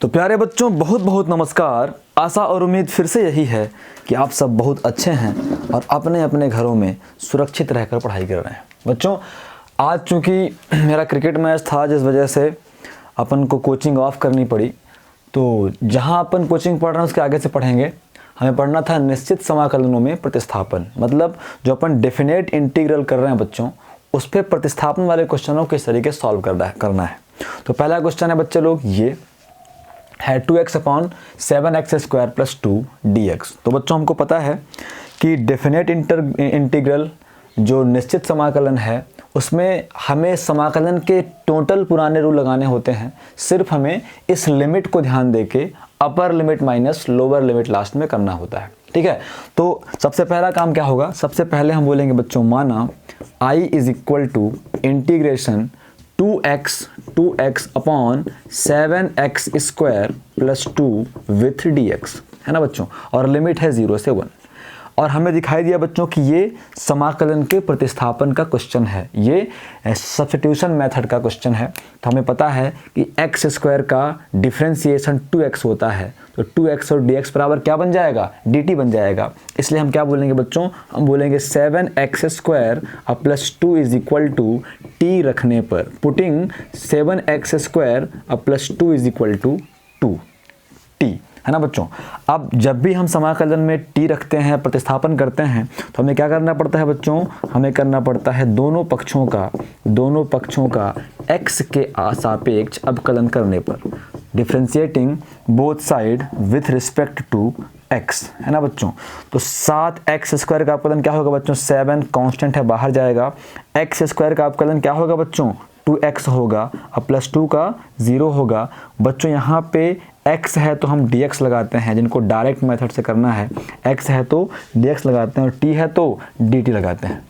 तो प्यारे बच्चों, बहुत बहुत नमस्कार। आशा और उम्मीद फिर से यही है कि आप सब बहुत अच्छे हैं और अपने अपने घरों में सुरक्षित रहकर पढ़ाई कर रहे हैं। बच्चों, आज चूँकि मेरा क्रिकेट मैच था, जिस वजह से अपन को कोचिंग ऑफ करनी पड़ी। तो जहाँ अपन कोचिंग पढ़ रहे हैं उसके आगे से पढ़ेंगे। हमें पढ़ना था निश्चित समाकलनों में प्रतिस्थापन, मतलब जो अपन डेफिनेट इंटीग्रल कर रहे हैं बच्चों, उस पर प्रतिस्थापन वाले क्वेश्चनों किस तरीके सॉल्व करना है। तो पहला क्वेश्चन है बच्चे लोग, ये है 2x upon 7x square plus 2 dx। तो बच्चों, हमको पता है कि डेफिनेट इंटीग्रल जो निश्चित समाकलन है उसमें हमें समाकलन के टोटल पुराने रूल लगाने होते हैं। सिर्फ हमें इस लिमिट को ध्यान देके upper limit minus lower limit last में करना होता है। ठीक है, तो सबसे पहला काम क्या होगा, सबसे पहले हम बोलेंगे बच्चों, माना I is equal to integration 2x upon 7x square plus 2 with dx, है ना बच्चों, और लिमिट है 0 से 1। और हमें दिखाई दिया बच्चों कि ये समाकलन के प्रतिस्थापन का क्वेश्चन है, ये सब्स्टिट्यूशन मेथड का क्वेश्चन है। तो हमें पता है कि x स्क्वायर का डिफरेंशिएशन 2x होता है, तो 2x और dx बराबर क्या बन जाएगा, dt बन जाएगा। इसलिए हम क्या बोलेंगे बच्चों, हम बोलेंगे 7x square plus 2 is equal to t रखने पर, putting 7x square plus 2 is equal to 2t, है ना बच्चों। अब जब भी हम समाकलन में t रखते हैं, प्रतिस्थापन करते हैं, तो हमें क्या करना पड़ता है बच्चों, हमें करना पड़ता है दोनों पक्षों का x के सापेक्ष अवकलन करने पर, differentiating both side with respect to x, है ना बच्चों। तो 7x स्क्वायर का अवकलन क्या होगा बच्चों, 7 कांस्टेंट है, बाहर जाएगा। x स्क्वायर का अवकलन क्या होगा बच्चों, 2x होगा, अब प्लस 2 का 0 होगा। बच्चों यहाँ पे x है तो हम dx लगाते हैं, जिनको डायरेक्ट मेथड से करना है। x है तो dx लगाते हैं और t है तो dt लगाते हैं।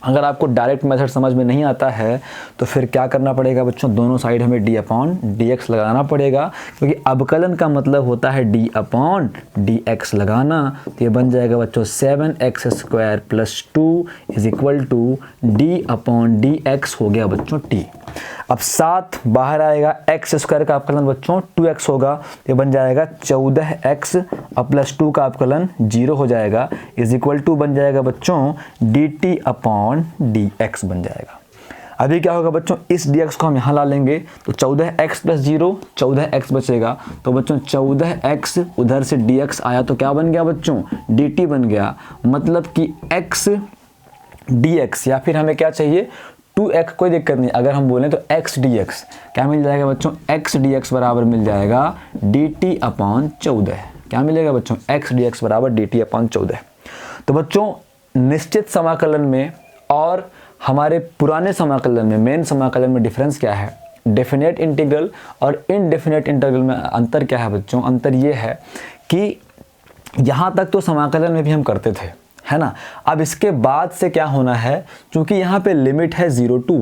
अगर आपको डायरेक्ट मेथड समझ में नहीं आता है तो फिर क्या करना पड़ेगा बच्चों, दोनों साइड हमें d अपॉन dx लगाना पड़ेगा, क्योंकि अवकलन का मतलब होता है d अपॉन dx लगाना। तो ये बन जाएगा बच्चों 7x square plus 2 is equal to d upon dx हो गया बच्चों t। अब 7 बाहर आएगा, x स्क्वायर का अवकलन बच्चों 2x होगा, ये बन जाएगा 14x और प्लस 2 का अवकलन 0 हो जाएगा, इज इक्वल टू बन जाएगा बच्चों dt अपॉन dx बन जाएगा। अभी क्या होगा बच्चों, इस dx को हम यहाँ ला लेंगे, तो 14x प्लस 0 14x बचेगा। तो बच्चों 14x उधर से dx आया तो क्या बन गया बच्चों, dt बन गया। मतलब कि x dx, या फिर हमें क्या चाहिए 2x, कोई दिक्कत नहीं, अगर हम बोलें तो x dx क्या मिल जाएगा बच्चों, x dx बराबर मिल जाएगा dt अपॉन 14। क्या मिलेगा बच्चों, x dx बराबर dt अपॉन 14। तो बच्चों निश्चित समाकलन में और हमारे पुराने समाकलन में, मेन समाकलन में डिफरेंस क्या है, डेफिनेट इंटीग्रल और इनडेफिनेट इंटीग्रल में अंतर क्या है बच्चों। अंतर ये है कि यहाँ तक तो समाकलन में भी हम करते थे, है ना। अब इसके बाद से क्या होना है, क्योंकि यहाँ पे लिमिट है 0 to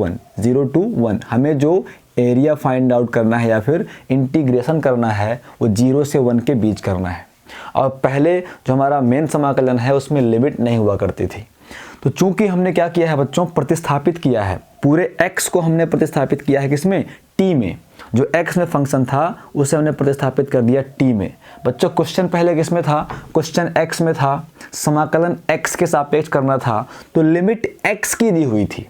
1, हमें जो एरिया फाइंड आउट करना है या फिर इंटीग्रेशन करना है वो 0 से 1 के बीच करना है। और पहले जो हमारा मेन समाकलन है उसमें लिमिट नहीं हुआ करती थी। तो चूंकि हमने क्या किया है बच्चों, प्रतिस्थापित किया है, पूरे x को हमने प्रतिस्थापित किया है किसमें, t में। जो x में फंक्शन था उसे हमने प्रतिस्थापित कर दिया t में। बच्चों क्वेश्चन पहले किस में था, क्वेश्चन x में था, समाकलन x के सापेक्ष करना था, तो लिमिट x की दी हुई थी।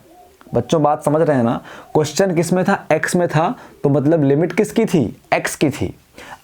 बच्चों बात समझ रहे हैं ना, क्वेश्चन किस में था, x में था, तो मतलब लिमिट किसकी थी, x की थी।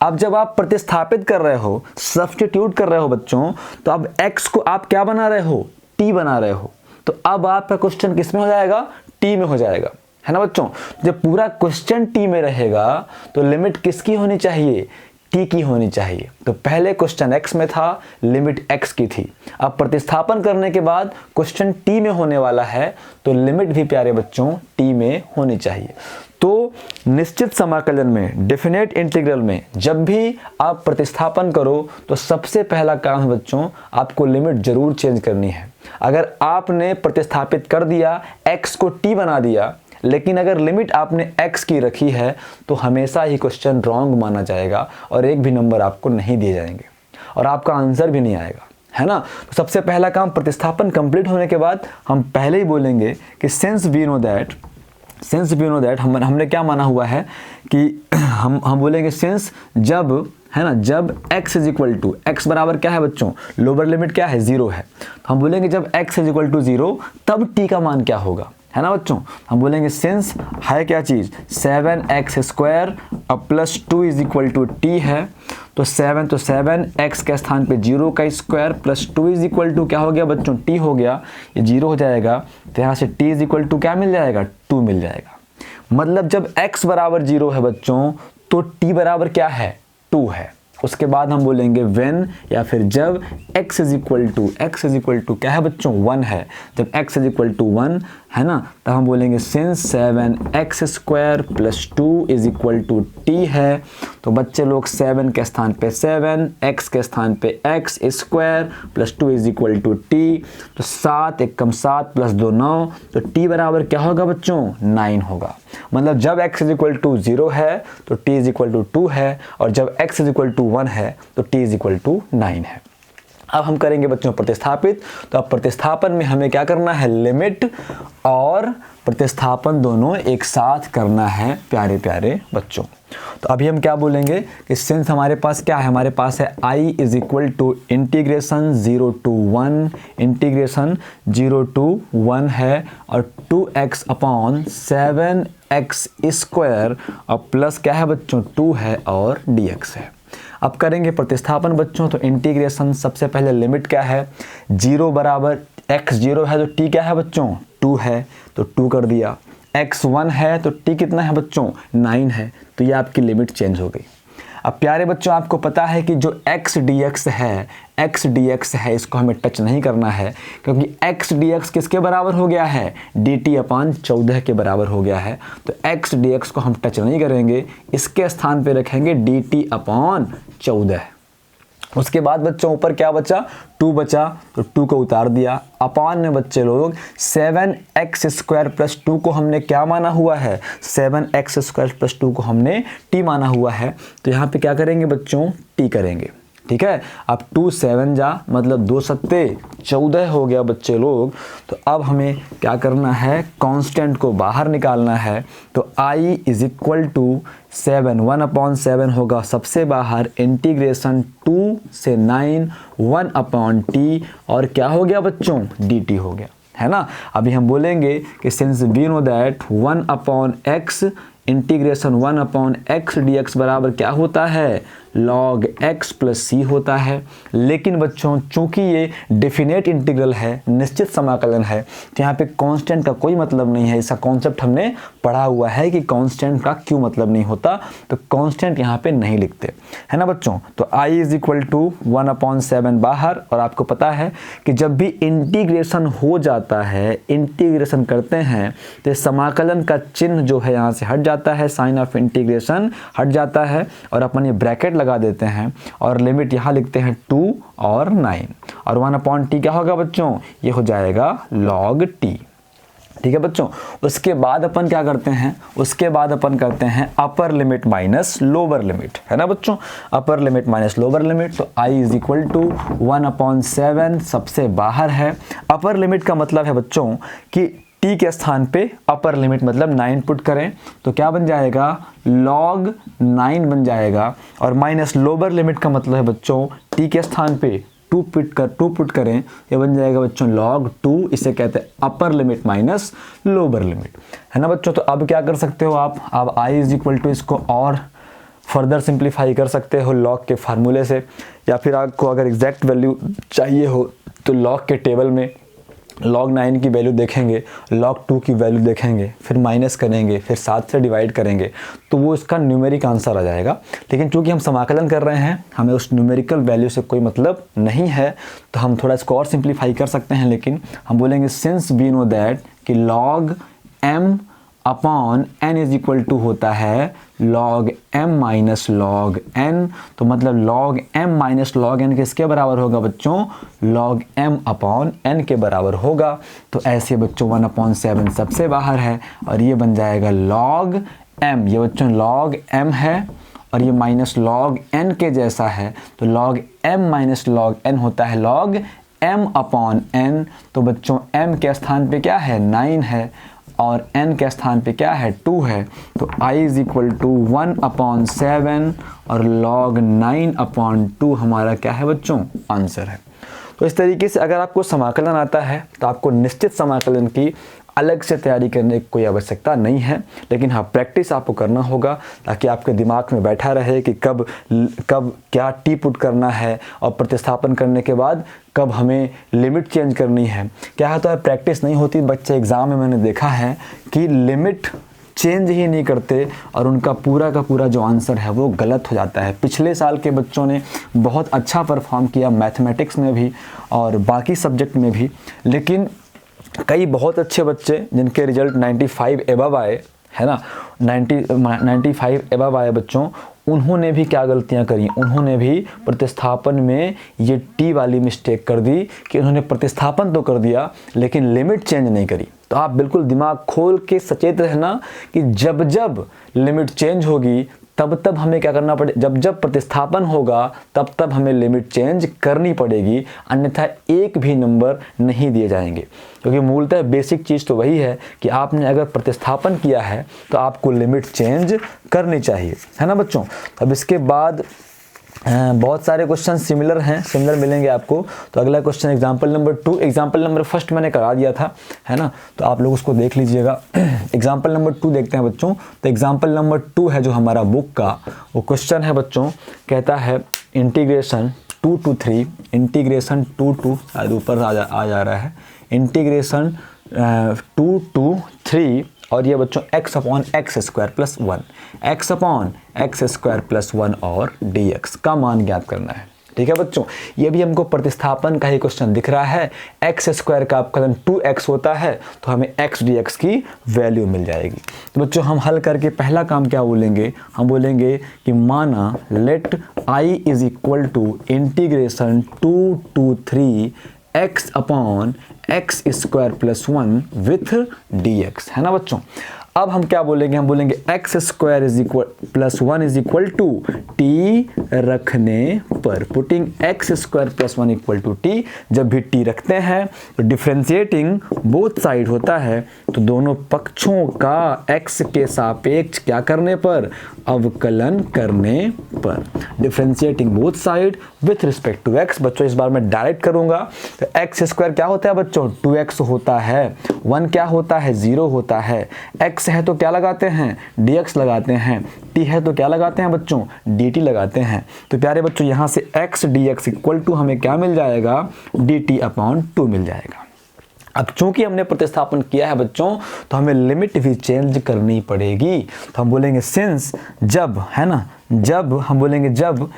अब जब आप प्रतिस्थापित कर रहे हो, सब्स्टिट्यूट कर रहे हो बच्चों, तो अब x को आप क्या बना रहे हो, t बना रहे हो। तो अब आपका क्वेश्चन किस में हो जाएगा, t में हो जाएगा, है ना बच्चों। जब पूरा क्वेश्चन t में रहेगा तो लिमिट किसकी होनी चाहिए, t की होनी चाहिए। तो पहले क्वेश्चन x में था, लिमिट x की थी। अब प्रतिस्थापन करने के बाद क्वेश्चन t में होने वाला है, तो लिमिट भी प्यारे बच्चों t में होनी चाहिए। तो निश्चित समाकलन में, डेफिनेट इंटीग्रल में जब भी आप प्रतिस्थापन करो तो सबसे पहला काम है बच्चों, आपको लिमिट जरूर चेंज करनी है। अगर आपने प्रतिस्थापित कर दिया, x को t बना दिया, लेकिन अगर लिमिट आपने x की रखी है तो हमेशा ही क्वेश्चन रॉन्ग माना जाएगा और एक भी नंबर आपको नहीं दिए जाएंगे और आपका आंसर भी नहीं आएगा, है ना। तो सबसे पहला काम, प्रतिस्थापन कंप्लीट होने के बाद हम पहले ही बोलेंगे कि since we know that since we know that हमने क्या माना हुआ है कि हम बोलेंगे सिंस जब, है ना, जब x is equal to, x बराबर क्या है बच्चों, लोअर लिमिट क्या है, 0 है, तो हम बोलेंगे जब x इज इक्वल टू 0 तब t का मान क्या होगा, है ना बच्चों। हम बोलेंगे सिंस है क्या चीज़, 7x स्क्वायर अब plus 2 is equal to t है, तो 7 x के स्थान पे 0 का square plus 2 is equal to क्या हो गया बच्चों, t हो गया, ये 0 हो जाएगा, तो यहाँ से t इज इक्वल टू क्या मिल जाएगा, 2 मिल जाएगा। मतलब जब x बराबर 0 है बच्चों तो t बराबर क्या है, 2 है। उसके बाद हम बोलेंगे व्हेन या फिर जब x इज इक्वल टू क्या है बच्चों, 1 है, जब x इज इक्वल टू 1 है ना, तो हम बोलेंगे since 7x square plus 2 is equal to t है, तो बच्चे लोग 7 के स्थान पे 7, x के स्थान पे x square plus 2 is equal to t, तो 7 एकम 7 प्लस 2 9, तो t बराबर क्या होगा बच्चों, 9 होगा। मतलब जब x इज इक्वल टू 0 है तो t इज इक्वल टू 2 है, और जब x इज इक्वल टू 1 है तो t इज इक्वल टू 9 है। अब हम करेंगे बच्चों प्रतिस्थापित, तो अब प्रतिस्थापन में हमें क्या करना है, लिमिट और प्रतिस्थापन दोनों एक साथ करना है प्यारे प्यारे बच्चों। तो अभी हम क्या बोलेंगे कि सिंस हमारे पास क्या है, हमारे पास है i is equal to integration 0 to 1 है, और 2x अपॉन 7x स्क्वायर और प्लस क्या है बच्चों, 2 है और dx है। अब करेंगे प्रतिस्थापन बच्चों, तो इंटीग्रेशन सबसे पहले लिमिट क्या है, 0 बराबर x 0 है तो t क्या है बच्चों, 2 है, तो 2 कर दिया, x 1 है तो t कितना है बच्चों, 9 है, तो ये आपकी लिमिट चेंज हो गई। अब प्यारे बच्चों आपको पता है कि जो x dx है इसको हमें टच नहीं करना है, क्योंकि x dx किसके बराबर हो गया है, dt अपान 14 के बराबर हो गया है, तो x dx को हम टच नहीं करेंगे, इसके स्थान पे रखेंगे dt अपान 14। उसके बाद बच्चों ऊपर क्या बचा, 2 बचा, तो 2 को उतार दिया, अपान में बच्चे लोग 7x स्क्वायर प्लस 2 को हमने क्या माना हुआ है, 7x स्क्वायर प्लस 2 को हमने t माना हुआ है, तो यहाँ पे क्या करेंगे बच्चों, t करेंगे, ठीक है। अब 2 7 जा मतलब 2 सत्ते 14 हो गया बच्चे लोग। तो अब हमें क्या करना है, कांस्टेंट को बाहर निकालना है, तो i इज इक्वल टू 7 1/7 होगा सबसे बाहर, इंटीग्रेशन 2 से 9 1/t, और क्या हो गया बच्चों, dt हो गया, है ना। अभी हम बोलेंगे कि since we know that 1/x integration 1/x dx बराबर क्या होता है, log x प्लस c होता है। लेकिन बच्चों चूंकि ये डेफिनेट इंटीग्रल है, निश्चित समाकलन है, तो यहाँ पे कांस्टेंट का कोई मतलब नहीं है। इसका कॉन्सेप्ट हमने पढ़ा हुआ है कि कांस्टेंट का क्यों मतलब नहीं होता, तो कांस्टेंट यहाँ पे नहीं लिखते, है ना बच्चों। तो i इज इक्वल टू 1/7 बाहर, और आपको पता है कि जब भी इंटीग्रेशन हो जाता है, इंटीग्रेशन करते हैं, तो समाकलन का चिन्ह जो है यहाँ से हट जाता है, साइन ऑफ इंटीग्रेशन हट जाता है, और अपन ये ब्रैकेट लगा देते हैं और लिमिट यहाँ लिखते हैं 2 और 9, और 1/t क्या होगा बच्चों, ये हो जाएगा log t, ठीक है बच्चों। उसके बाद अपन क्या करते हैं, उसके बाद अपन करते हैं upper limit minus lower limit, है ना बच्चों, upper limit minus lower limit. तो i इज इक्वल टू 1/7 सबसे बाहर है। अपर लिमिट का मतलब है बच्चों कि t के स्थान पे अपर लिमिट मतलब 9 पुट करें तो क्या बन जाएगा, log 9 बन जाएगा, और माइनस लोअर लिमिट का मतलब है बच्चों t के स्थान पे 2 पुट करें, ये बन जाएगा बच्चों log 2, इसे कहते हैं upper limit minus lower limit, है ना बच्चों। तो अब क्या कर सकते हो आप, अब i इज इक्वल टू इसको और फर्दर सिंप्लीफाई कर सकते हो log के फार्मूले से, या फिर आपको अगर एग्जैक्ट वैल्यू चाहिए हो तो log के टेबल में log 9 की वैल्यू देखेंगे, log 2 की वैल्यू देखेंगे, फिर माइनस करेंगे, फिर 7 से डिवाइड करेंगे, तो वो इसका न्यूमेरिक आंसर आ जाएगा। लेकिन चूंकि हम समाकलन कर रहे हैं, हमें उस न्यूमेरिकल वैल्यू से कोई मतलब नहीं है, तो हम थोड़ा इसको और सिंप्लीफाई कर सकते हैं। लेकिन हम बोलेंगे सिंस वी नो दैट कि log m upon n is equal to होता है log m minus log n, तो मतलब log m minus log n किसके बराबर होगा बच्चों, log m अपॉन n के बराबर होगा। तो ऐसे बच्चों 1/7 सबसे बाहर है, और ये बन जाएगा log m, ये बच्चों log m है, और ये माइनस log n के जैसा है, तो log m minus log n होता है log m अपॉन n। तो बच्चों m के स्थान पे क्या है, 9 है, और n के स्थान पे क्या है 2 है, तो I इज इक्वल टू 1/7 और log 9/2 हमारा क्या है बच्चों, आंसर है। तो इस तरीके से अगर आपको समाकलन आता है तो आपको निश्चित समाकलन की अलग से तैयारी करने की कोई आवश्यकता नहीं है, लेकिन हाँ प्रैक्टिस आपको करना होगा ताकि आपके दिमाग में बैठा रहे कि कब क्या टी पुट करना है और प्रतिस्थापन करने के बाद कब हमें लिमिट चेंज करनी है। क्या होता है, प्रैक्टिस नहीं होती, बच्चे एग्ज़ाम में मैंने देखा है कि लिमिट चेंज ही नहीं करते और उनका पूरा का पूरा जो आंसर है वो गलत हो जाता है। पिछले साल के बच्चों ने बहुत अच्छा परफॉर्म किया मैथमेटिक्स में भी और बाकी सब्जेक्ट में भी, लेकिन कई बहुत अच्छे बच्चे जिनके रिजल्ट 95 एबव आए, है ना, 95 एबव आए बच्चों, उन्होंने भी क्या गलतियां करी, उन्होंने भी प्रतिस्थापन में ये टी वाली मिस्टेक कर दी कि उन्होंने प्रतिस्थापन तो कर दिया लेकिन लिमिट चेंज नहीं करी। तो आप बिल्कुल दिमाग खोल के सचेत रहना कि जब जब लिमिट चेंज होगी तब हमें क्या करना पड़े, जब प्रतिस्थापन होगा तब हमें लिमिट चेंज करनी पड़ेगी, अन्यथा एक भी नंबर नहीं दिए जाएंगे। क्योंकि मूलतः बेसिक चीज़ तो वही है कि आपने अगर प्रतिस्थापन किया है तो आपको लिमिट चेंज करनी चाहिए, है ना बच्चों। अब इसके बाद बहुत सारे क्वेश्चन सिमिलर मिलेंगे आपको। तो अगला question example number 2, example number first मैंने करा दिया था, है ना, तो आप लोग उसको देख लीजिएगा। एग्जाम्पल नंबर 2 देखते हैं बच्चों। तो एग्जाम्पल नंबर 2 है जो हमारा बुक का वो क्वेश्चन है बच्चों, कहता है इंटीग्रेशन 2 to 3, इंटीग्रेशन 2 to शायद ऊपर आ जा रहा है, इंटीग्रेशन 2 to 3 और ये बच्चों x/x² + 1, x/x² + 1 और dx का मान ज्ञात करना है। ठीक है बच्चों, ये भी हमको प्रतिस्थापन का ही क्वेश्चन दिख रहा है। x² का अपकलन 2x होता है तो हमें x dx की वैल्यू मिल जाएगी। तो बच्चों हम हल करके पहला काम क्या बोलेंगे, हम बोलेंगे कि माना let I is equal to integration 2 to 3 x/x² + 1 with dx, है ना बच्चों। अब हम क्या बोलेंगे, हम बोलेंगे x² + 1 is equal to T रखने पर, putting x² + 1 equal to T. जब भी टी रखते हैं तो डिफ्रेंशिएटिंग बोथ साइड होता है, तो दोनों पक्षों का x के सापेक्ष क्या करने पर, अवकलन करने पर, differentiating both side with respect to x। बच्चों इस बार मैं डायरेक्ट करूंगा, तो x² क्या होता है बच्चों, 2x होता है, 1 क्या होता है, 0 होता है, x है तो क्या लगाते हैं, dx लगाते हैं, t है तो क्या लगाते हैं बच्चों, dt लगाते हैं। तो प्यारे बच्चों यहाँ से x dx इक्वल टू हमें क्या मिल जाएगा, dt/2 मिल जाएगा। अब चूंकि हमने प्रतिस्थापन किया है बच्चों तो हमें लिमिट भी चेंज करनी पड़ेगी। तो हम बोलेंगे सिंस, जब, है ना, जब हम बोलेंगे जब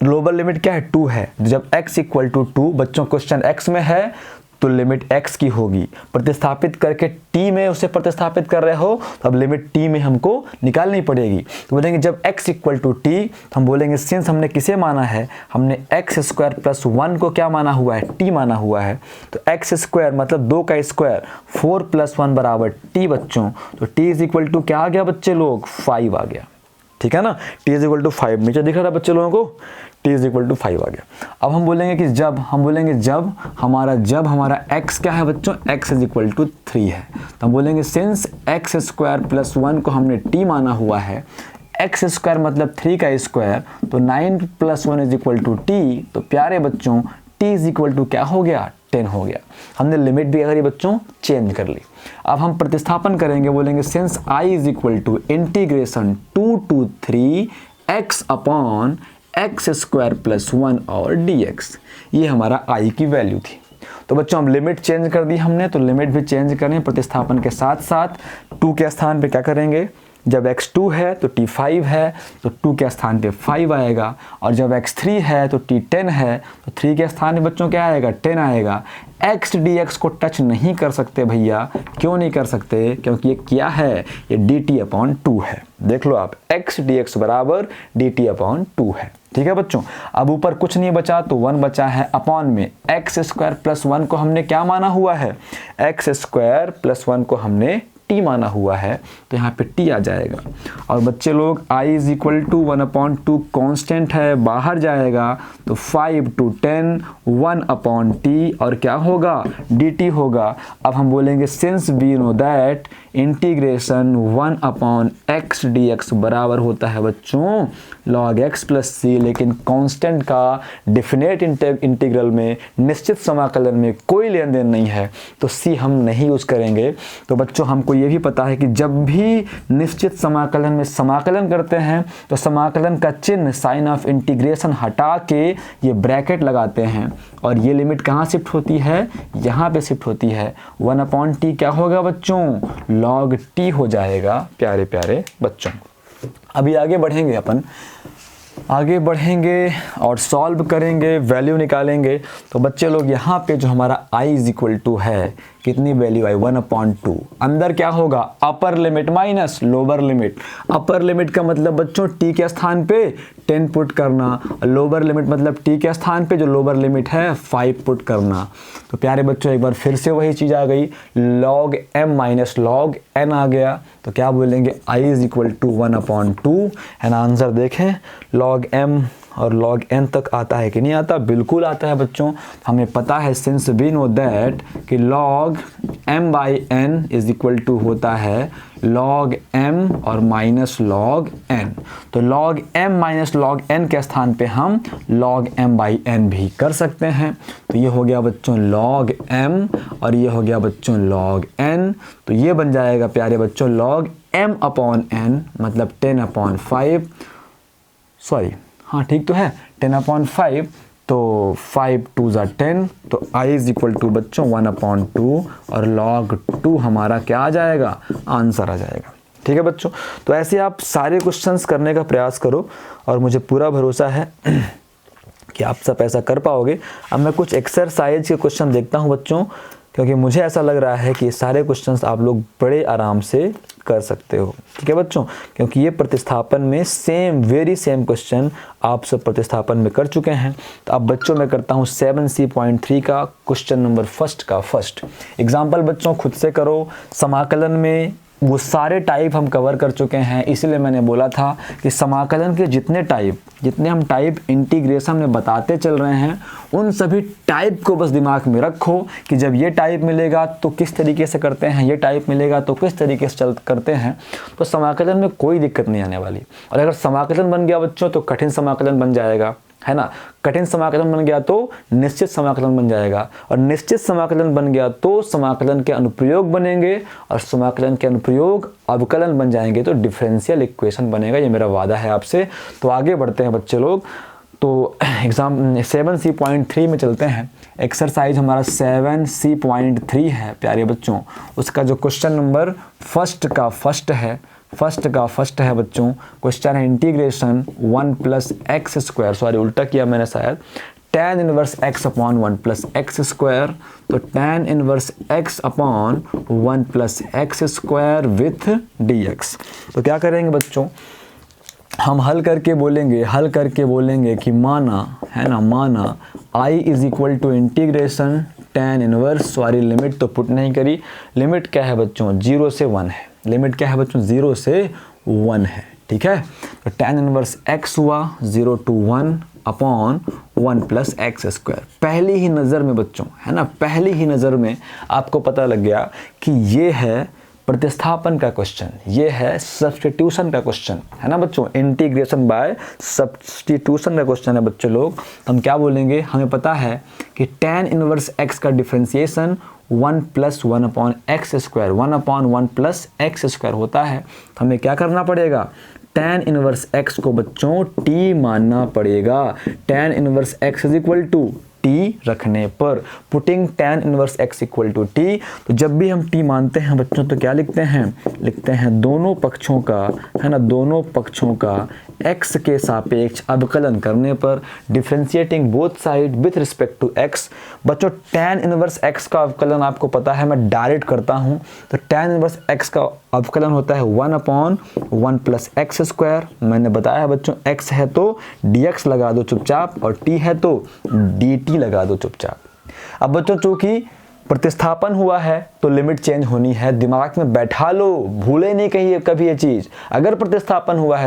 लोअर लिमिट क्या है 2 है, जब x इक्वल टू 2, बच्चों क्वेश्चन x में है तो लिमिट x की होगी, प्रतिस्थापित करके t में उसे प्रतिस्थापित कर रहे हो तो अब लिमिट t में हमको निकालनी पड़ेगी। तो बोलेंगे जब x इक्वल टू टी, तो हम बोलेंगे सिंस हमने किसे माना है, हमने x² + 1 को क्या माना हुआ है, t माना हुआ है, तो x² मतलब 2 का स्क्वायर, 4 + 1 बराबर t बच्चों। तो t इज इक्वल टू क्या आ गया बच्चे लोग, 5 आ गया। ठीक है ना, t इज इक्वल टू 5 नीचे दिख रहा था बच्चे लोगों को, t इज इक्वल टू 5 आ गया। अब हम बोलेंगे कि जब हमारा x क्या है बच्चों, x इज इक्वल टू 3 है, तो हम बोलेंगे सिंस x² + 1 को हमने t माना हुआ है, x² मतलब 3 का स्क्वायर, तो 9 + 1 इज इक्वल टू t। तो प्यारे बच्चों t इज इक्वल टू क्या हो गया, 10 हो गया। हमने लिमिट भी अगर ये बच्चों चेंज कर ली। अब हम प्रतिस्थापन करेंगे, बोलेंगे since I is equal to integration 2 to 3 x/x² + 1 और dx, ये हमारा I की वैल्यू थी। तो बच्चों हम लिमिट चेंज कर दी हमने, तो लिमिट भी चेंज करें प्रतिस्थापन के साथ साथ। 2 के स्थान पे क्या करेंगे, जब x2 है तो t 5 है तो 2 के स्थान पे 5 आएगा, और जब x3 है तो t 10 है तो 3 के स्थान पे बच्चों क्या आएगा, 10 आएगा। x dx को टच नहीं कर सकते भैया, क्यों नहीं कर सकते, क्योंकि ये क्या है, ये dt/2 है। देख लो आप, x dx बराबर dt/2 है। ठीक है बच्चों, अब ऊपर कुछ नहीं बचा तो 1 बचा है अपॉन में x² + 1 को हमने क्या माना हुआ है, x² + 1 को हमने t माना हुआ है तो यहाँ पे t आ जाएगा। और बच्चे लोग I is equal to 1/2 constant है, बाहर जाएगा तो 5 to 10 1/t और क्या होगा dt होगा। अब हम बोलेंगे since we know that integration 1/x dx बराबर होता है बच्चों log x प्लस सी, लेकिन कांस्टेंट का डेफिनेट इंटीग्रल में निश्चित समाकलन में कोई लेन देन नहीं है तो c हम नहीं यूज़ करेंगे। तो बच्चों हमको ये भी पता है कि जब भी निश्चित समाकलन में समाकलन करते हैं तो समाकलन का चिन्ह साइन ऑफ इंटीग्रेशन हटा के ये ब्रैकेट लगाते हैं और ये लिमिट कहाँ शिफ्ट होती है, यहाँ पे शिफ्ट होती है। 1/t क्या होगा बच्चों log t हो जाएगा प्यारे प्यारे बच्चों। अभी आगे बढ़ेंगे अपन, आगे बढ़ेंगे और सॉल्व करेंगे, वैल्यू निकालेंगे। तो बच्चे लोग यहाँ पे जो हमारा i इज इक्वल टू है कितनी वैल्यू आई 1/2, अंदर क्या होगा upper limit minus lower limit. Upper limit का मतलब बच्चों t के स्थान पे 10 पुट करना, लोअर लिमिट मतलब t के स्थान पे जो लोअर लिमिट है 5 पुट करना। तो प्यारे बच्चों एक बार फिर से वही चीज़ आ गई, log m minus log n आ गया। तो क्या बोलेंगे i इज इक्वल टू 1/2 है ना। आंसर देखें log m और log n तक आता है कि नहीं आता, बिल्कुल आता है बच्चों। हमें पता है सिंस वी नो दैट कि log m/n is equal to होता है log m और माइनस log n। तो log m minus log n के स्थान पे हम log m/n भी कर सकते हैं। तो ये हो गया बच्चों log m और ये हो गया बच्चों log n। तो ये बन जाएगा प्यारे बच्चों log m/n मतलब 10/5, सॉरी हाँ ठीक तो है 10/5, तो 5 2 ज़ा 10, तो i इज इक्वल टू बच्चों 1/2 और log 2 हमारा क्या आ जाएगा, आंसर आ जाएगा। ठीक है बच्चों, तो ऐसे आप सारे क्वेश्चंस करने का प्रयास करो और मुझे पूरा भरोसा है कि आप सब ऐसा कर पाओगे। अब मैं कुछ एक्सरसाइज के क्वेश्चन देखता हूँ बच्चों, क्योंकि मुझे ऐसा लग रहा है कि सारे क्वेश्चंस आप लोग बड़े आराम से कर सकते हो। ठीक है बच्चों, क्योंकि ये प्रतिस्थापन में वेरी सेम क्वेश्चन आप सब प्रतिस्थापन में कर चुके हैं। तो अब बच्चों मैं करता हूँ 7C.3 का क्वेश्चन नंबर फर्स्ट एग्जाम्पल बच्चों खुद से करो। समाकलन में वो सारे टाइप हम कवर कर चुके हैं, इसलिए मैंने बोला था कि समाकलन के जितने हम टाइप इंटीग्रेशन में बताते चल रहे हैं उन सभी टाइप को बस दिमाग में रखो कि जब ये टाइप मिलेगा तो किस तरीके से करते हैं, ये टाइप मिलेगा तो किस तरीके से करते हैं। तो समाकलन में कोई दिक्कत नहीं आने वाली। और अगर समाकलन बन गया बच्चों तो कठिन समाकलन बन जाएगा, है ना। कठिन समाकलन बन गया तो निश्चित समाकलन बन जाएगा, और निश्चित समाकलन बन गया तो समाकलन के अनुप्रयोग बनेंगे, और समाकलन के अनुप्रयोग अवकलन बन जाएंगे तो डिफरेंशियल इक्वेशन बनेगा। ये मेरा वादा है आपसे। तो आगे बढ़ते हैं बच्चे लोग, तो एग्जाम 7C.3 में चलते हैं। एक्सरसाइज हमारा 7C.3 है प्यारे बच्चों। उसका जो क्वेश्चन नंबर फर्स्ट का फर्स्ट है बच्चों। क्वेश्चन है इंटीग्रेशन 1 + x², सॉरी उल्टा किया मैंने शायद, tan इनवर्स x/1 + x²। तो tan inverse x/1 + x² with dx। तो क्या करेंगे बच्चों, हम हल करके बोलेंगे कि माना i is equal to integration tan inverse, sorry limit तो पुट नहीं करी, लिमिट क्या है बच्चों 0 से 1 है, लिमिट क्या है बच्चों 0 से 1 है। ठीक है, तो tan इनवर्स x हुआ 0 to 1/1 + x²। पहली ही नज़र में बच्चों, है ना, पहली ही नज़र में आपको पता लग गया कि ये है प्रतिस्थापन का क्वेश्चन, ये है सब्स्टिट्यूशन का क्वेश्चन, है ना बच्चों। इंटीग्रेशन बाय सब्स्टिट्यूशन का क्वेश्चन है बच्चे लोग। हम क्या बोलेंगे, हमें पता है कि tan इनवर्स x का डिफरेंशिएशन 1 + 1/x², 1/1 + x² होता है। तो हमें क्या करना पड़ेगा, tan इनवर्स x को बच्चों t मानना पड़ेगा। tan inverse x is equal to t रखने पर, putting tan inverse x equal to t। तो जब भी हम t मानते हैं बच्चों तो क्या लिखते हैं दोनों पक्षों का, है ना, दोनों पक्षों का x के सापेक्ष अवकलन करने पर, differentiating both side with respect to x। बच्चों tan इनवर्स x का अवकलन आपको पता है, मैं डायरेक्ट करता हूं। तो tan इनवर्स x का अवकलन होता है 1/1 + x²। मैंने बताया है बच्चों x है तो dx लगा दो चुपचाप, और t है तो dt लगा दो चुपचाप। अब बच्चों चूंकि प्रतिस्थापन हुआ है तो लिमिट चेंज होनी है, दिमाग में बैठा लो, भूले नहीं कहीं कभी ये चीज। अगर प्रतिस्थापन हुआ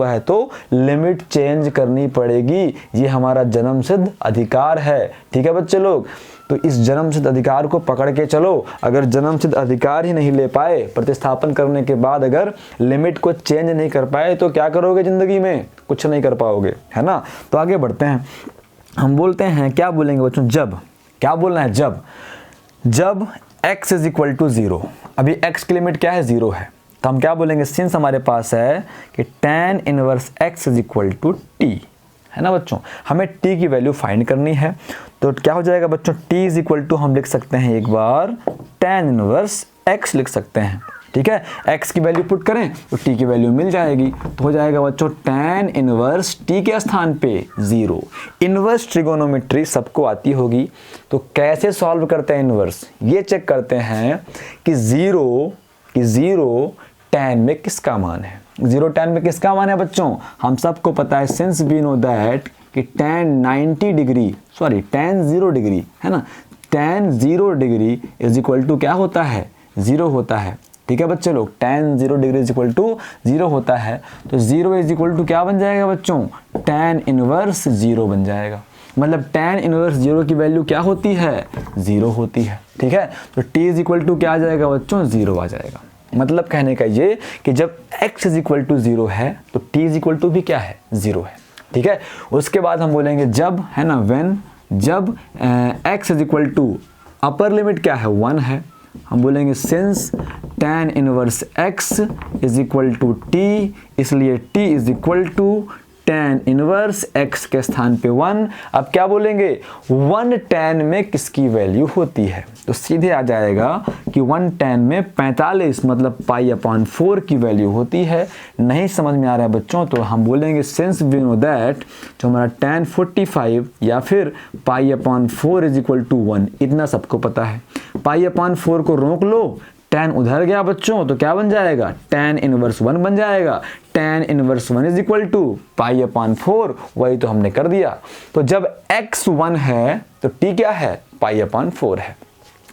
है तो लिमिट चेंज करनी पड़ेगी, ये हमारा जन्मसिद्ध अधिकार है। ठीक है बच्चे लोग, तो इस जन्मसिद्ध अधिकार को पकड़ के चलो। अगर जन्मसिद्ध अधिकार ही नहीं ले पाए, प्रतिस्थापन करने के बाद अगर लिमिट को चेंज नहीं कर पाए तो क्या करोगे जिंदगी में? कुछ नहीं कर पाओगे, है ना। तो आगे बढ़ते हैं, हम बोलते हैं, क्या बोलेंगे बच्चों? जब, क्या बोलना है? जब x इज इक्वल टू 0, अभी x की लिमिट क्या है? 0 है, तो हम क्या बोलेंगे? सिंस हमारे पास है कि tan inverse x is equal to t, है ना बच्चों। हमें t की वैल्यू फाइंड करनी है, तो क्या हो जाएगा बच्चों? t इज इक्वल टू हम लिख सकते हैं एक बार tan इनवर्स x लिख सकते हैं। ठीक है, x की वैल्यू पुट करें तो t की वैल्यू मिल जाएगी, तो हो जाएगा बच्चों tan इनवर्स t के स्थान पे 0। इनवर्स ट्रिगोनोमेट्री सबको आती होगी, तो कैसे सॉल्व करते हैं इनवर्स? ये चेक करते हैं कि 0 tan में किसका मान है। 0 tan में किसका मान है बच्चों? हम सबको पता है, सिंस वी नो दैट कि tan 0 डिग्री, है ना, tan 0 degree is equal to क्या होता है? 0 होता है। ठीक है बच्चे लोग, tan 0 degree is equal to 0 होता है, तो 0 इज इक्वल टू क्या बन जाएगा बच्चों? tan इनवर्स 0 बन जाएगा। मतलब tan इनवर्स 0 की वैल्यू क्या होती है? 0 होती है। ठीक है, तो t इज इक्वल टू क्या आ जाएगा बच्चों? 0 आ जाएगा। मतलब कहने का ये कि जब x इज इक्वल टू 0 है तो t इज इक्वल टू भी क्या है? 0 है। ठीक है, उसके बाद हम बोलेंगे जब, है ना, when, जब x is equal to upper limit क्या है? 1 है, हम बोलेंगे सिंस tan inverse x is equal to t, इसलिए t is equal to tan inverse x के स्थान पे 1। अब क्या बोलेंगे? 1 tan में किसकी वैल्यू होती है? तो सीधे आ जाएगा कि 1 tan में 45 मतलब π/4 की वैल्यू होती है। नहीं समझ में आ रहा है बच्चों, तो हम बोलेंगे सिंस वी नो दैट जो हमारा tan 45 या फिर π/4 इज इक्वल टू 1, इतना सबको पता है। π/4 को रोक लो, tan उधर गया बच्चों, तो क्या बन जाएगा? tan इनवर्स 1 बन जाएगा। tan inverse 1 is equal to π/4, वही तो हमने कर दिया। तो जब x 1 है तो t क्या है? π/4 है।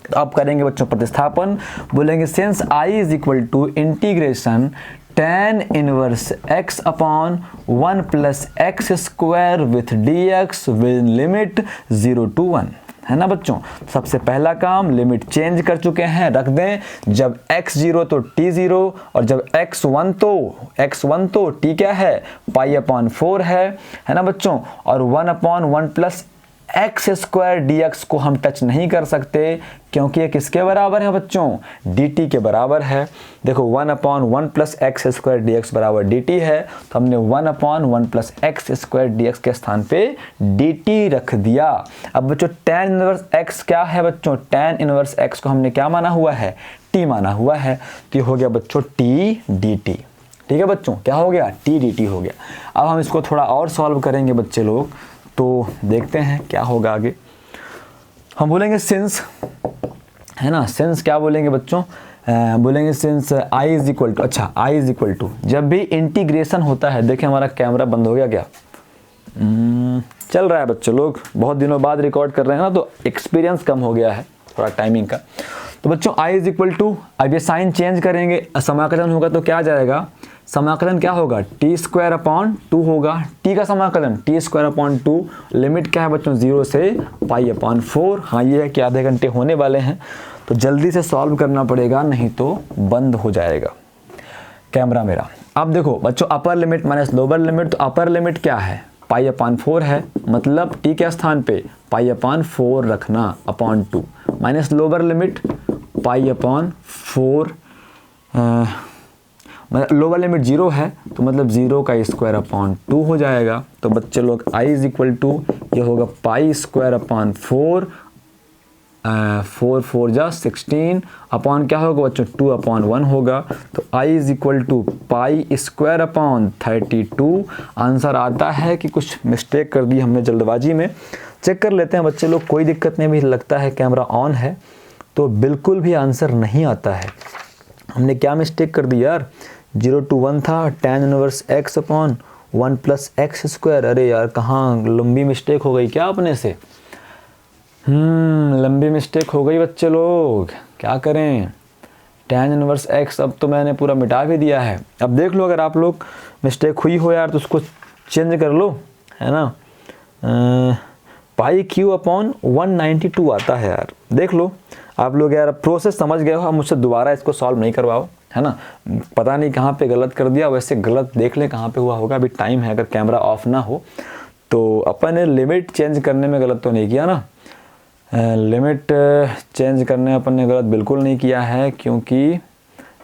तो अब करेंगे बच्चों प्रतिस्थापन, बोलेंगे since i is equal to integration tan inverse x upon 1 plus x square with dx with limit 0 to 1, है ना बच्चों। सबसे पहला काम, लिमिट चेंज कर चुके हैं, रख दें। जब x 0 तो t 0, और जब x 1 तो t क्या है? π/4 है ना बच्चों। और 1/1 प्लस एक्स स्क्वायर dx को हम टच नहीं कर सकते, क्योंकि ये किसके बराबर है बच्चों? dt के बराबर है। देखो 1/1 प्लस एक्स स्क्वायर dx बराबर dt है, तो हमने 1/1 प्लस एक्स स्क्वायर dx के स्थान पे dt रख दिया। अब बच्चों tan इनवर्स x क्या है बच्चों? tan इनवर्स x को हमने क्या माना हुआ है? t माना हुआ है, तो ये हो गया बच्चों t dt। ठीक है बच्चों, क्या हो गया? t dt हो गया। अब हम इसको थोड़ा और सॉल्व करेंगे बच्चे लोग, तो देखते हैं क्या होगा आगे। हम बोलेंगे सिंस, है ना, सिंस क्या बोलेंगे बच्चों? बोलेंगे since i is equal to, अच्छा i इज इक्वल टू, जब भी इंटीग्रेशन होता है, देखिए हमारा कैमरा बंद हो गया क्या? चल रहा है बच्चों लोग, बहुत दिनों बाद रिकॉर्ड कर रहे हैं ना, तो एक्सपीरियंस कम हो गया है थोड़ा टाइमिंग का। तो बच्चों i इज इक्वल टू, अब ये साइन चेंज करेंगे, समाकलन होगा तो क्या आ जाएगा? समाकलन क्या होगा? t²/2 होगा। t का समाकलन t²/2, लिमिट क्या है बच्चों? 0 से π/4। हाँ, ये है कि आधे घंटे होने वाले हैं, तो जल्दी से सॉल्व करना पड़ेगा, नहीं तो बंद हो जाएगा कैमरा मेरा। अब देखो बच्चों, upper limit minus lower limit, तो अपर लिमिट क्या है? π/4 है, मतलब t के स्थान पे π/4 रखना अपॉन 2, माइनस लोअर लिमिट π/4, मतलब लोअर लिमिट 0 है, तो मतलब 0 का स्क्वायर अपॉन 2 हो जाएगा। तो बच्चे लोग i इज इक्वल टू, ये होगा π²/4, 4 4 जा 16 अपॉन क्या होगा बच्चों? 2/1 होगा। तो i is equal to π²/32। Answer आता है कि कुछ मिस्टेक कर दी हमने जल्दबाजी में? चेक कर लेते हैं बच्चे लोग, कोई दिक्कत नहीं। भी लगता है कैमरा ऑन है तो बिल्कुल भी आंसर नहीं आता है। हमने क्या मिस्टेक कर दी यार? 0 to 1 था, tan inverse x upon 1 plus x square. अरे यार, कहाँ लंबी मिस्टेक हो गई क्या अपने से? लंबी मिस्टेक हो गई बच्चे लोग, क्या करें। tan इनवर्स x अब तो मैंने पूरा मिटा भी दिया है। अब देख लो, अगर आप लोग मिस्टेक हुई हो यार तो उसको चेंज कर लो, है ना। पाई क्यू अपॉन 192 आता है यार, देख लो आप लोग यार, प्रोसेस समझ गए हो। अब मुझसे दोबारा इसको सॉल्व नहीं करवाओ, है ना। पता नहीं कहाँ पे गलत कर दिया, वैसे गलत देख ले कहाँ पे हुआ होगा। अभी टाइम है, अगर कैमरा ऑफ ना हो तो अपन ने लिमिट चेंज करने में गलत तो नहीं किया ना। लिमिट चेंज करने अपन ने गलत बिल्कुल नहीं किया है, क्योंकि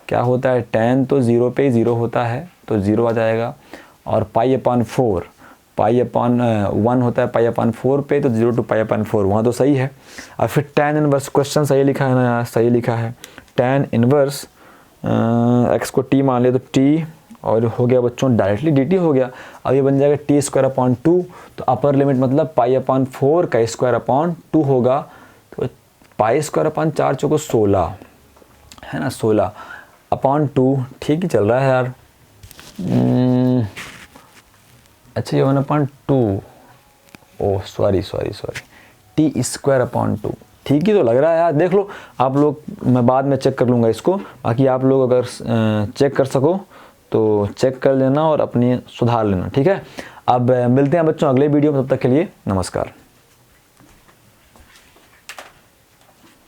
क्या होता है, tan तो 0 पे ही 0 होता है तो 0 आ जाएगा। और पाई अपॉन 4, पाई अपॉन 1 होता है पाई अपॉन 4 पे, तो 0 to पाई अपॉन 4 वहाँ तो सही है। और फिर tan इनवर्स, क्वेश्चन सही लिखा है ना यार, सही लिखा है। tan इनवर्स x को t मान लिया तो t, और हो गया बच्चों डायरेक्टली dt हो गया। अब ये बन जाएगा t स्क्वायर अपॉन 2, तो अपर लिमिट मतलब पाई अपॉन 4 का स्क्वायर अपॉन 2 होगा, तो पाई स्क्वायर अपॉन 4 चौको 16, है ना, 16 अपॉन 2। ठीक ही चल रहा है यार। अच्छा, ये 1/2, oh sorry, T square upon 2, ठीक ही तो लग रहा है यार। देख लो आप लोग, मैं बाद में चेक कर लूँगा इसको, बाकी आप लोग अगर चेक कर सको तो चेक कर लेना और अपनी सुधार लेना, ठीक है। अब मिलते हैं बच्चों अगले वीडियो में, तब तक के लिए नमस्कार।